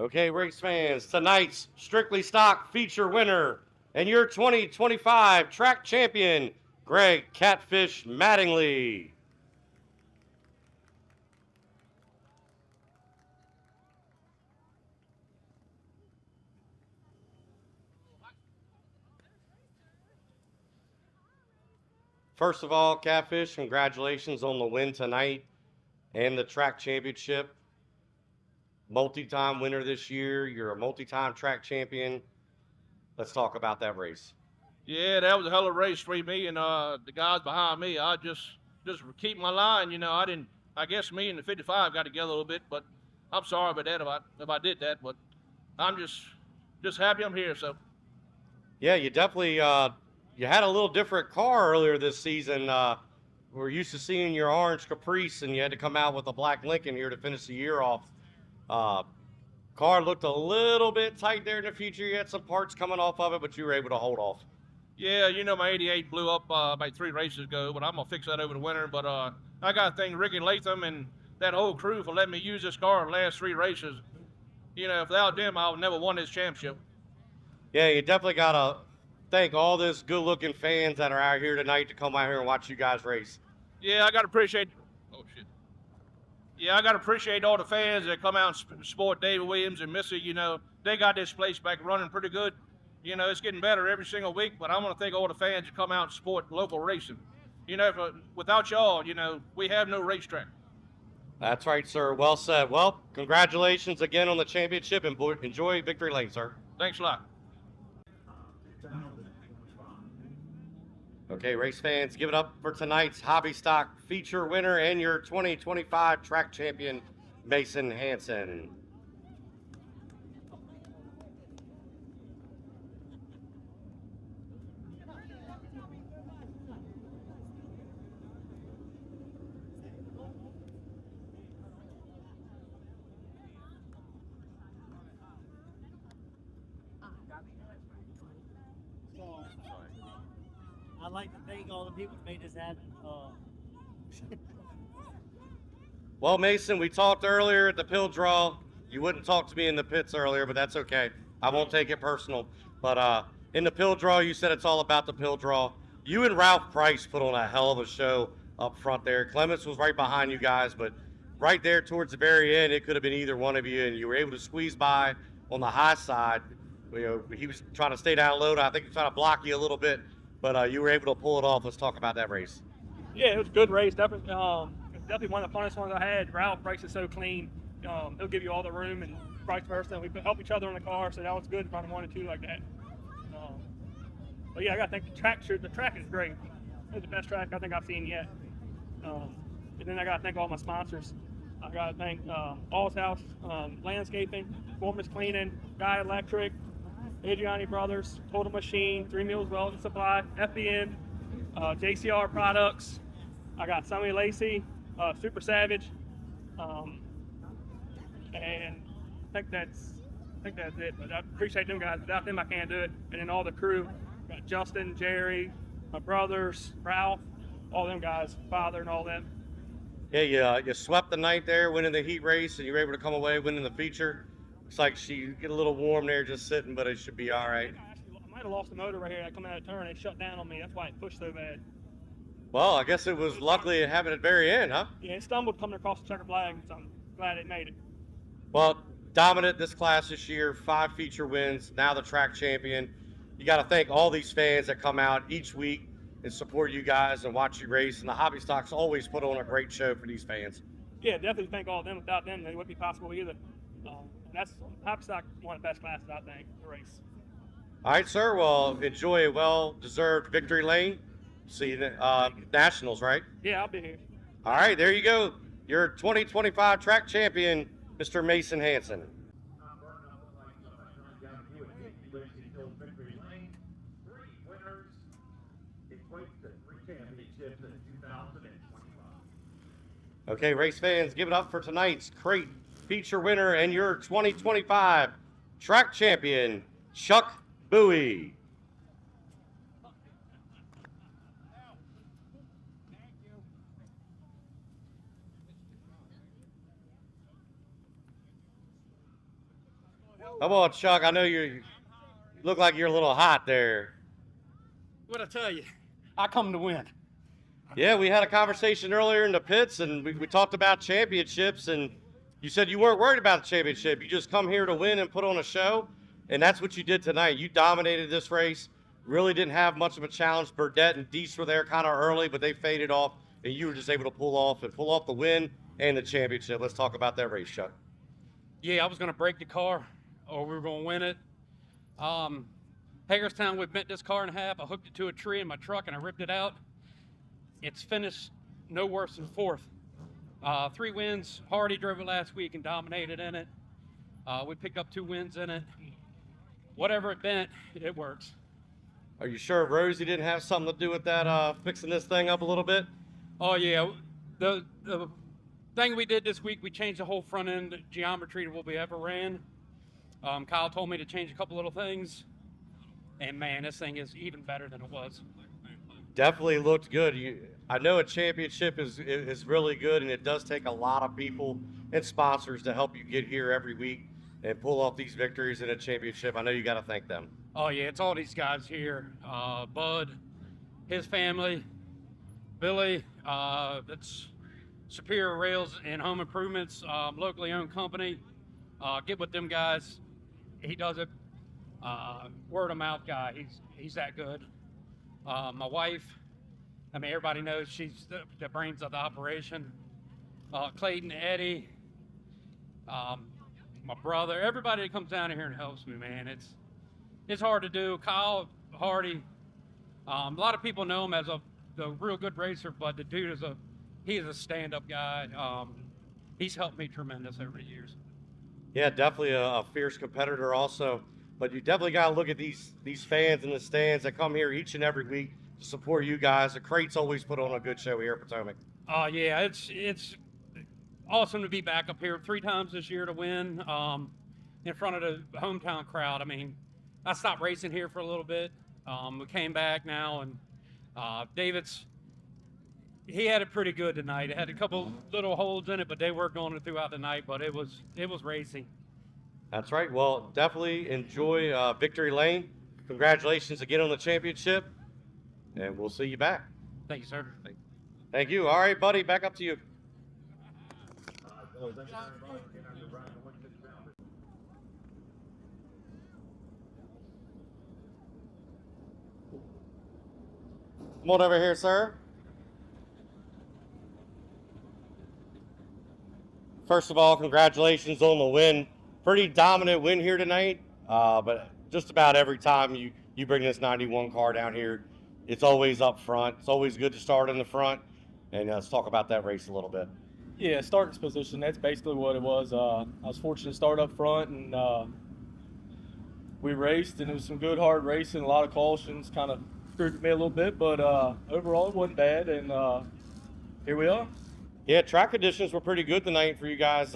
Okay, race fans, tonight's Strictly Stock feature winner and your 2025 track champion, Greg Catfish Mattingly. First of all, Catfish, congratulations on the win tonight and the track championship. Multi-time winner this year. You're a multi-time track champion. Let's talk about that race. Yeah, that was a hell of a race for me and the guys behind me. I just keep my line. I didn't. I guess me and the 55 got together a little bit, but I'm sorry about that if I did that. But I'm just happy I'm here. So Yeah, you definitely you had a little different car earlier this season. We're used to seeing your orange Caprice, and you had to come out with a black Lincoln here to finish the year off. Uh, Car looked a little bit tight there in the future. You had some parts coming off of it, but you were able to hold off. yeah, my '88 blew up about 3 races ago, but I'm gonna fix that over the winter. But I got to thank Ricky Latham and that whole crew for letting me use this car the last 3 races. Without them, I would never won this championship. Yeah, you definitely got to thank all this good-looking fans that are out here tonight to come out here and watch you guys race. Yeah, I got to appreciate. Oh shit. Yeah, I got to appreciate all the fans that come out and support David Williams and Missy. They got this place back running pretty good. It's getting better every single week, but I want to thank all the fans that come out and support local racing. Without y'all, we have no racetrack. That's right, sir. Well said. Well, congratulations again on the championship, and enjoy Victory Lane, sir. Thanks a lot. Okay, race fans, give it up for tonight's Hobby Stock feature winner and your 2025 track champion, Mason Hansen. I'd like to thank all the people that made this happen. Well, Mason, we talked earlier at the pill draw. You wouldn't talk to me in the pits earlier, but that's okay. I won't take it personal. But in the pill draw, you said it's all about the pill draw. You and Ralph Price put on a hell of a show up front there. Clements was right behind you guys, but right there towards the very end, it could have been either one of you, and you were able to squeeze by on the high side. He was trying to stay down low. I think he was trying to block you a little bit, but you were able to pull it off. Let's talk about that race. Yeah, it was a good race. Definitely one of the funnest ones I had. Ralph races so clean. He'll give you all the room, and vice versa. We help each other in the car, so that was good running 1 and 2 like that. But yeah, I got to think the track is great. It's the best track I think I've seen yet. And then I got to thank all my sponsors. I got to thank All's House Landscaping, Performance Cleaning, Guy Electric, Adriani Brothers, Total Machine, 3 Meals Welding Supply, FBN, JCR Products. I got Sammy Lacey, Super Savage, and I think that's it. But I appreciate them guys. Without them, I can't do it. And then all the crew, got Justin, Jerry, my brothers, Ralph, all them guys, Father, and all them. Yeah, you swept the night there, winning the heat race, and you were able to come away winning the feature. Looks like she get a little warm there just sitting, but it should be all right. I might have lost the motor right here. I come out of turn, it shut down on me. That's why it pushed so bad. Well, I guess it was luckily it happened at the very end, huh? Yeah, it stumbled coming across the checker flag, so I'm glad it made it. Well, dominant this class this year, 5 feature wins, now the track champion. You got to thank all these fans that come out each week and support you guys and watch you race. And the Hobby Stocks always put on a great show for these fans. Yeah, definitely thank all of them. Without them, it wouldn't be possible either. That's Hobby Stock, one of the best classes, I think, the race. All right, sir. Well, enjoy a well-deserved victory lane. See you Nationals, right? Yeah, I'll be here. All right, there you go. Your 2025 track champion, Mr. Mason Hansen. Okay, race fans, give it up for tonight's crate feature winner and your 2025 track champion, Chuck Bowie. Come on, Chuck. I know you look like you're a little hot there. What I tell you, I come to win. Yeah, we had a conversation earlier in the pits, and we talked about championships, and you said you weren't worried about the championship. You just come here to win and put on a show, and that's what you did tonight. You dominated this race. Really didn't have much of a challenge. Burdette and Deese were there kind of early, but they faded off, and you were just able to pull off the win and the championship. Let's talk about that race, Chuck. Yeah, I was going to break the car, or we were going to win it. Hagerstown, we bent this car in half. I hooked it to a tree in my truck, and I ripped it out. It's finished no worse than fourth. 3 wins. Hardy drove it last week and dominated in it. We picked up 2 wins in it. Whatever it bent, it works. Are you sure Rosie didn't have something to do with that, fixing this thing up a little bit? Oh yeah, the thing we did this week, we changed the whole front end geometry to what we ever ran. Kyle told me to change a couple little things, and man, this thing is even better than it was. Definitely looked good. I know a championship is really good, and it does take a lot of people and sponsors to help you get here every week and pull off these victories in a championship. I know you got to thank them. Oh yeah, it's all these guys here. Bud, his family, Billy, that's Superior Rails and Home Improvements, locally owned company. Get with them guys. He does it. Word of mouth guy. He's that good. My wife, I mean, everybody knows she's the brains of the operation. Clayton, Eddie, my brother, everybody that comes down here and helps me, man. It's hard to do. Kyle Hardy, a lot of people know him as a real good racer, but the dude is a stand-up guy. He's helped me tremendous over the years. Yeah, definitely a fierce competitor also. But you definitely got to look at these fans in the stands that come here each and every week to support you guys. The Crates always put on a good show here at Potomac. Yeah, it's awesome to be back up here 3 times this year to win in front of the hometown crowd. I mean, I stopped racing here for a little bit. We came back now, and he had it pretty good tonight. It had a couple little holes in it, but they worked on it throughout the night. But it was racing. That's right. Well, definitely enjoy Victory Lane. Congratulations again on the championship, and we'll see you back. Thank you, sir. Thank you. All right, buddy, back up to you. Come on over here, sir. First of all, congratulations on the win. Pretty dominant win here tonight, but just about every time you bring this 91 car down here, it's always up front. It's always good to start in the front, and let's talk about that race a little bit. Yeah, starting position, that's basically what it was. I was fortunate to start up front, and we raced, and it was some good, hard racing, a lot of cautions, kind of screwed me a little bit, but overall it wasn't bad, and here we are. Yeah, track conditions were pretty good tonight for you guys,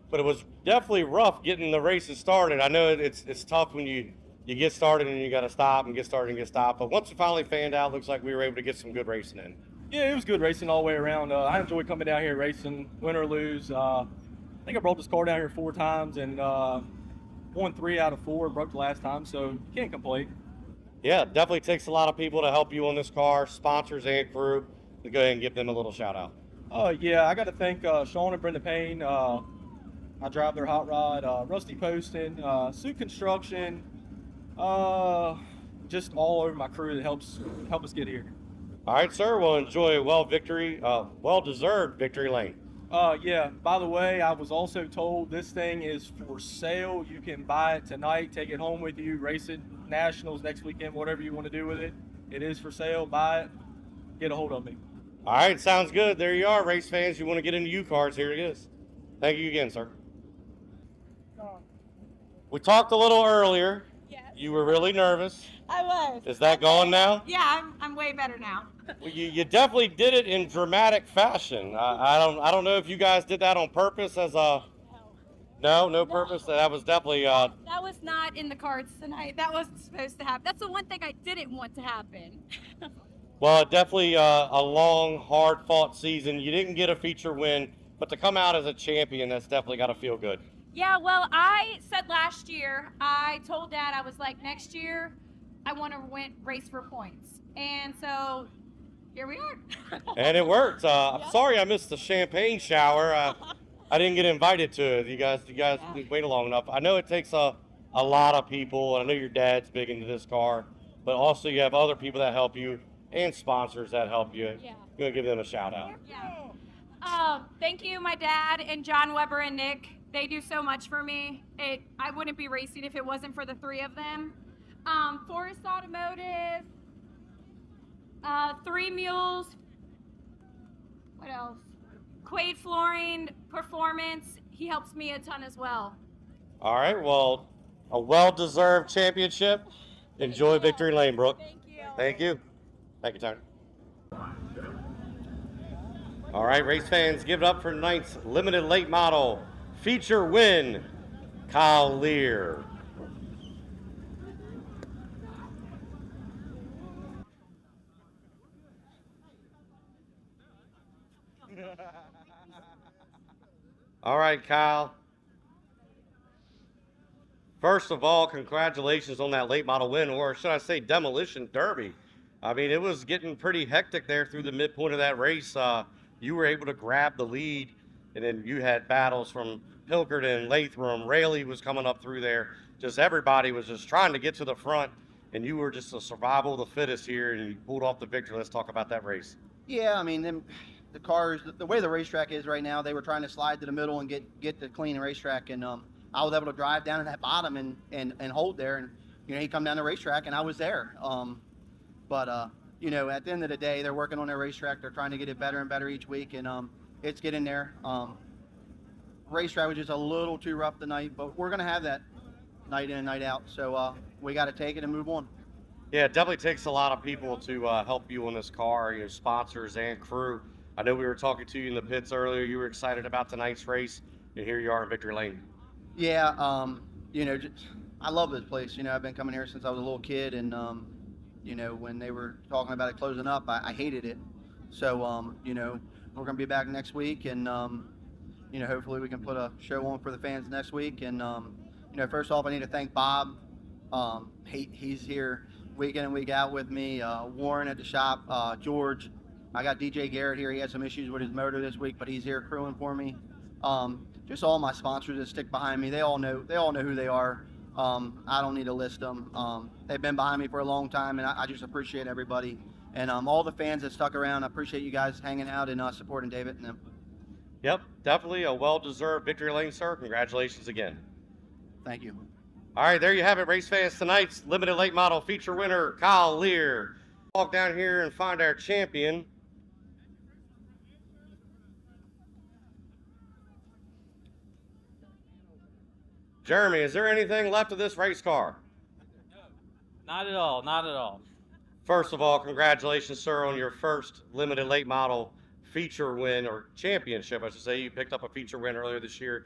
but it was definitely rough getting the races started. I know it's tough when you get started and you got to stop and get started and get stopped, but once it finally fanned out, looks like we were able to get some good racing in. Yeah, it was good racing all the way around. I enjoy coming down here racing, win or lose. I think I brought this car down here 4 times and won 3 out of 4, broke the last time, so can't complain. Yeah, it definitely takes a lot of people to help you on this car, sponsors and crew. To go ahead and give them a little shout out. Yeah, I got to thank Sean and Brenda Payne. I drive their hot rod. Rusty Poston, Sue Construction, just all over my crew that help us get here. All right, sir. Well, enjoy well-deserved Victory Lane. Yeah, by the way, I was also told this thing is for sale. You can buy it tonight, take it home with you, race it nationals next weekend, whatever you want to do with it. It is for sale. Buy it. Get a hold of me. All right, sounds good. There you are, race fans. You want to get into U-cars, here it is. Thank you again, sir. We talked a little earlier. Yes. You were really nervous. I was. Is that gone now? Yeah, I'm way better now. Well, you definitely did it in dramatic fashion. I don't know if you guys did that on purpose as a... No purpose. That was definitely... That was not in the cards tonight. That wasn't supposed to happen. That's the one thing I didn't want to happen. Well, definitely a long, hard-fought season. You didn't get a feature win, but to come out as a champion, that's definitely got to feel good. Yeah, well, I said last year, I told Dad, I was like, next year, I want to race for points. And so here we are. And it worked. I'm Yep. sorry I missed the champagne shower. I didn't get invited to it. You guys Yeah. didn't wait long enough. I know it takes a lot of people. And I know your dad's big into this car, but also you have other people that help you and sponsors that help you. Yeah. I'm gonna give them a shout out. Yeah. Thank you, my dad and John Weber and Nick. They do so much for me. I wouldn't be racing if it wasn't for the three of them. Forest Automotive, Three Mules. What else? Quaid Flooring Performance. He helps me a ton as well. All right. Well, a well-deserved championship. Enjoy Victory Lane, Brooke. Thank you. Thank you. Thank you, Tony. All right, race fans, give it up for tonight's limited late model feature win, Kyle Lear. All right, Kyle. First of all, congratulations on that late model win, or should I say demolition derby. I mean, it was getting pretty hectic there through the midpoint of that race. You were able to grab the lead, and then you had battles from Pilkerton, Latham, Rayleigh was coming up through there. Just everybody was just trying to get to the front, and you were just a survival of the fittest here, and you pulled off the victory. Let's talk about that race. Yeah, I mean, the cars, the way the racetrack is right now, they were trying to slide to the middle and get the clean racetrack, and I was able to drive down in that bottom and hold there, and he come down the racetrack, and I was there. But at the end of the day, they're working on their racetrack. They're trying to get it better and better each week, and it's getting there. Racetrack was just a little too rough tonight, but we're gonna have that night in and night out. So we got to take it and move on. Yeah, it definitely takes a lot of people to help you on this car, sponsors and crew. I know we were talking to you in the pits earlier. You were excited about tonight's race, and here you are in Victory Lane. Yeah, I love this place. I've been coming here since I was a little kid, and when they were talking about it closing up, I hated it. So we're gonna be back next week, and hopefully we can put a show on for the fans next week. And first off, I need to thank Bob. He's here week in and week out with me. Warren at the shop, George. I got DJ Garrett here. He had some issues with his motor this week, but he's here crewing for me. Just all my sponsors that stick behind me. They all know who they are. I don't need to list them. They've been behind me for a long time, and I just appreciate everybody. And all the fans that stuck around, I appreciate you guys hanging out and supporting David and them. Yep, definitely a well-deserved Victory Lane, sir. Congratulations again. Thank you. All right, there you have it, race fans. Tonight's limited late model feature winner, Kyle Lear. Walk down here and find our champion. Jeremy, is there anything left of this race car? No, not at all, not at all. First of all, congratulations, sir, on your first limited late model feature win, or championship, I should say. You picked up a feature win earlier this year.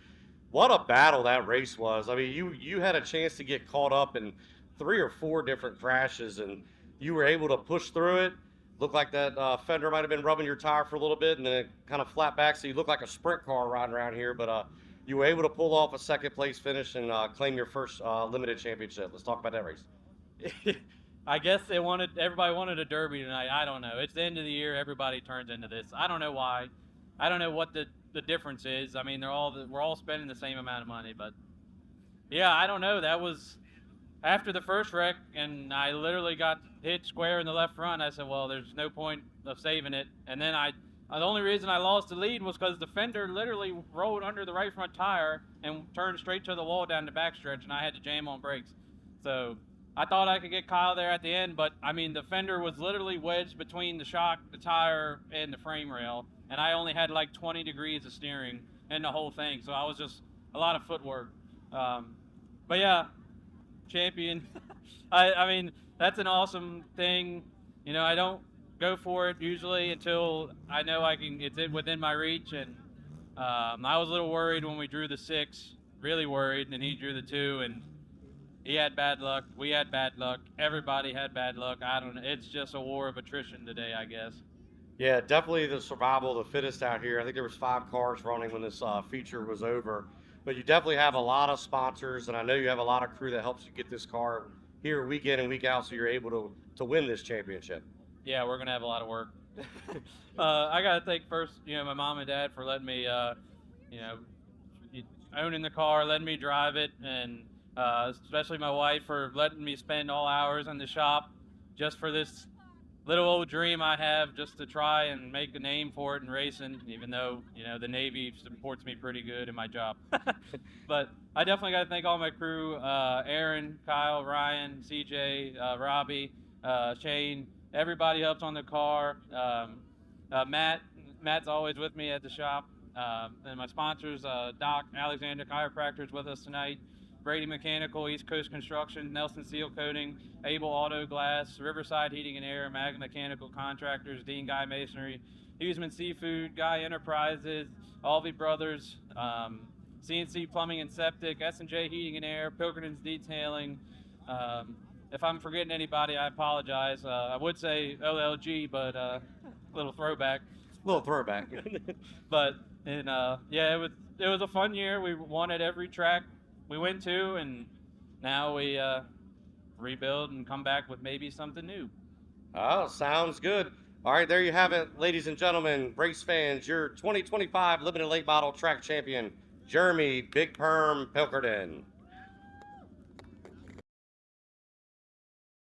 What a battle that race was. I mean, you had a chance to get caught up in 3 or 4 different crashes, and you were able to push through it. Looked like that fender might have been rubbing your tire for a little bit, and then it kind of flat back, so you look like a sprint car riding around here, but you were able to pull off a second place finish and claim your first limited championship. Let's talk about that race. I guess everybody wanted a derby tonight. I don't know. It's the end of the year. Everybody turns into this. I don't know why. I don't know what the difference is. I mean, we're all spending the same amount of money, but yeah, I don't know. That was after the first wreck, and I literally got hit square in the left front. I said, well, there's no point of saving it. And then the only reason I lost the lead was because the fender literally rolled under the right front tire and turned straight to the wall down the backstretch, and I had to jam on brakes. So I thought I could get Kyle there at the end, but I mean, the fender was literally wedged between the shock, the tire, and the frame rail, and I only had like 20 degrees of steering in the whole thing, so I was just a lot of footwork. But yeah, champion. I mean, that's an awesome thing. I don't go for it usually until I know it's within my reach, and I was a little worried when we drew the 6, really worried, and he drew the 2, and he had bad luck. We had bad luck. Everybody had bad luck. I don't know. It's just a war of attrition today, I guess. Yeah, definitely the survival of the fittest out here. I think there was 5 cars running when this feature was over. But you definitely have a lot of sponsors, and I know you have a lot of crew that helps you get this car here week in and week out, so you're able to win this championship. Yeah, we're gonna have a lot of work. I gotta thank first, my mom and dad for letting me, owning the car, letting me drive it, and especially my wife for letting me spend all hours in the shop just for this little old dream I have, just to try and make a name for it in racing, even though, the Navy supports me pretty good in my job. But I definitely got to thank all my crew, Aaron, Kyle, Ryan, CJ, Robbie, Shane, everybody helps on the car. Matt's always with me at the shop. And my sponsors, Doc Alexander Chiropractor is with us tonight. Brady Mechanical, East Coast Construction, Nelson Seal Coating, Able Auto Glass, Riverside Heating and Air, Mag Mechanical Contractors, Dean Guy Masonry, Huseman Seafood, Guy Enterprises, Alvey Brothers, CNC Plumbing and Septic, S&J Heating and Air, Pilkington's Detailing. If I'm forgetting anybody, I apologize. I would say OLG, but little throwback. Little throwback. But it was a fun year. We won at every track we went to, and now we rebuild and come back with maybe something new. Oh, sounds good. All right, there you have it, ladies and gentlemen, race fans, your 2025 Limited Late Model Track Champion, Jeremy Big Perm Pilkerton.